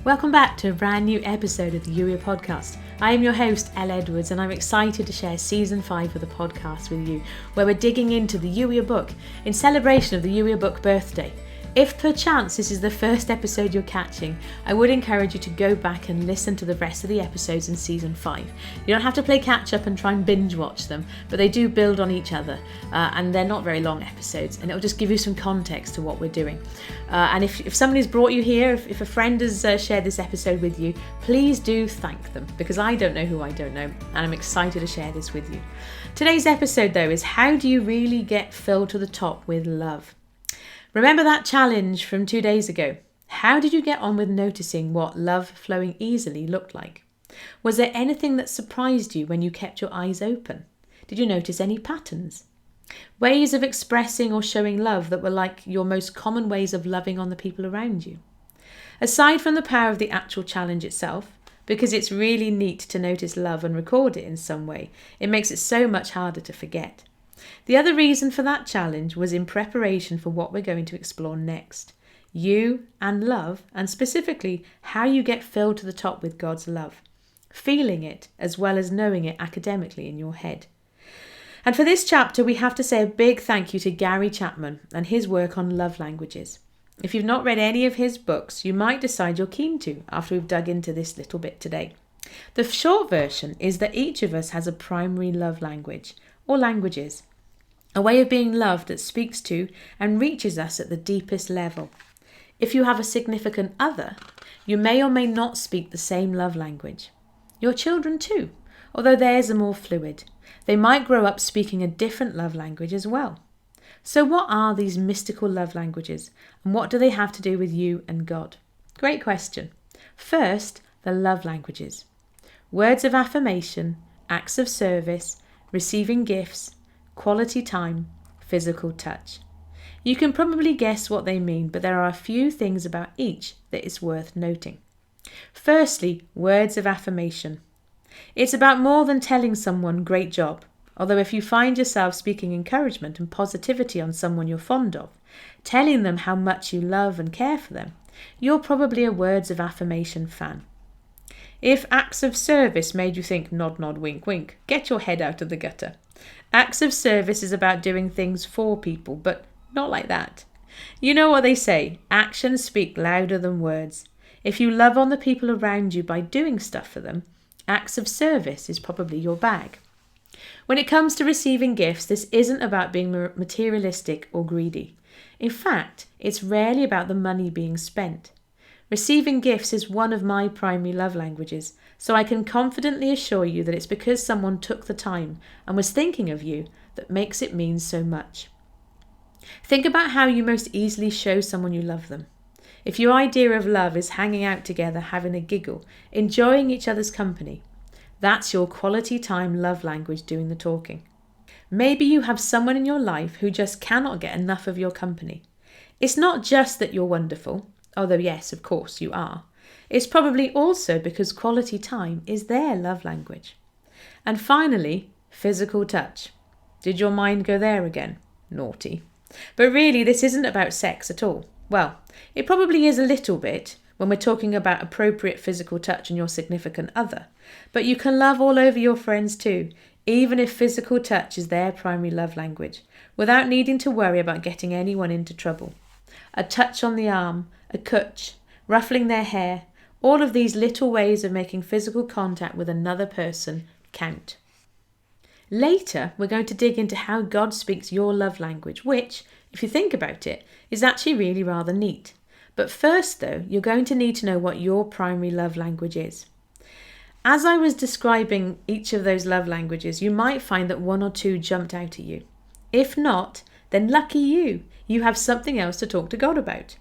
Welcome back to a brand new episode of the UWIA podcast. I am your host, Elle Edwards, and I'm excited to share Season 5 of the podcast with you, where we're digging into the UWIA book in celebration of the UWIA book birthday. If perchance this is the first episode you're catching, I would encourage you to go back and listen to the rest of the episodes in Season 5. You don't have to play catch up and try and binge watch them, but they do build on each other, and they're not very long episodes, and it'll just give you some context to what we're doing. And if somebody's brought you here, if a friend has shared this episode with you, please do thank them, because I don't know who I don't know, and I'm excited to share this with you. Today's episode, though, is how do you really get filled to the top with love? Remember that challenge from 2 days ago? How did you get on with noticing what love flowing easily looked like? Was there anything that surprised you when you kept your eyes open? Did you notice any patterns? Ways of expressing or showing love that were like your most common ways of loving on the people around you? Aside from the power of the actual challenge itself, because it's really neat to notice love and record it in some way, it makes it so much harder to forget. The other reason for that challenge was in preparation for what we're going to explore next. You and love, and specifically how you get filled to the top with God's love. Feeling it as well as knowing it academically in your head. And for this chapter, we have to say a big thank you to Gary Chapman and his work on love languages. If you've not read any of his books, you might decide you're keen to after we've dug into this little bit today. The short version is that each of us has a primary love language, or languages. A way of being loved that speaks to and reaches us at the deepest level. If you have a significant other, you may or may not speak the same love language. Your children too, although theirs are more fluid. They might grow up speaking a different love language as well. So what are these mystical love languages, and what do they have to do with you and God? Great question. First, the love languages. Words of affirmation, acts of service, receiving gifts, quality time, physical touch. You can probably guess what they mean, but there are a few things about each that is worth noting. Firstly, words of affirmation. It's about more than telling someone great job, although if you find yourself speaking encouragement and positivity on someone you're fond of, telling them how much you love and care for them, you're probably a words of affirmation fan. If acts of service made you think nod nod wink wink, get your head out of the gutter. Acts of service is about doing things for people, but not like that. You know what they say, actions speak louder than words. If you love on the people around you by doing stuff for them, acts of service is probably your bag. When it comes to receiving gifts, this isn't about being materialistic or greedy. In fact, it's rarely about the money being spent. Receiving gifts is one of my primary love languages, so I can confidently assure you that it's because someone took the time and was thinking of you that makes it mean so much. Think about how you most easily show someone you love them. If your idea of love is hanging out together, having a giggle, enjoying each other's company, that's your quality time love language doing the talking. Maybe you have someone in your life who just cannot get enough of your company. It's not just that you're wonderful, although yes, of course you are. It's probably also because quality time is their love language. And finally, physical touch. Did your mind go there again? Naughty. But really, this isn't about sex at all. Well, it probably is a little bit when we're talking about appropriate physical touch on your significant other. But you can love all over your friends too, even if physical touch is their primary love language, without needing to worry about getting anyone into trouble. A touch on the arm, a cooch, ruffling their hair, all of these little ways of making physical contact with another person count. Later, we're going to dig into how God speaks your love language, which, if you think about it, is actually really rather neat. But first, though, you're going to need to know what your primary love language is. As I was describing each of those love languages, you might find that one or two jumped out at you. If not, then lucky you. You have something else to talk to God about.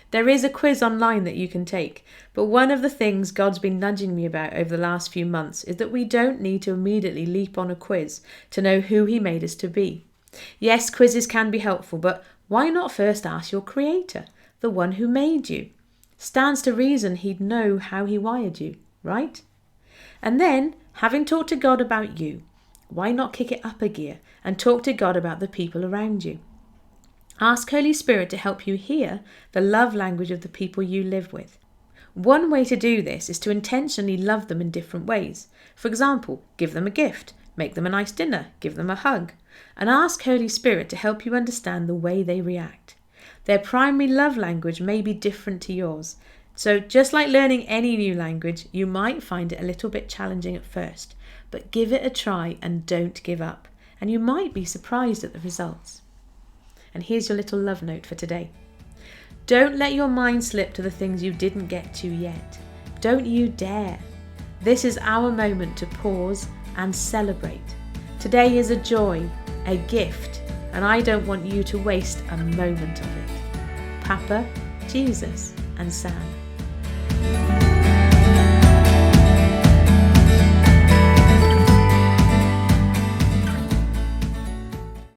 There is a quiz online that you can take, but one of the things God's been nudging me about over the last few months is that we don't need to immediately leap on a quiz to know who He made us to be. Yes, quizzes can be helpful, but why not first ask your Creator, the one who made you? Stands to reason He'd know how He wired you, right? And then, having talked to God about you, why not kick it up a gear and talk to God about the people around you? Ask Holy Spirit to help you hear the love language of the people you live with. One way to do this is to intentionally love them in different ways. For example, give them a gift, make them a nice dinner, give them a hug, and ask Holy Spirit to help you understand the way they react. Their primary love language may be different to yours. So just like learning any new language, you might find it a little bit challenging at first, but give it a try and don't give up. And you might be surprised at the results. And here's your little love note for today. Don't let your mind slip to the things you didn't get to yet. Don't you dare. This is our moment to pause and celebrate. Today is a joy, a gift, and I don't want you to waste a moment of it. Papa, Jesus, and Sam.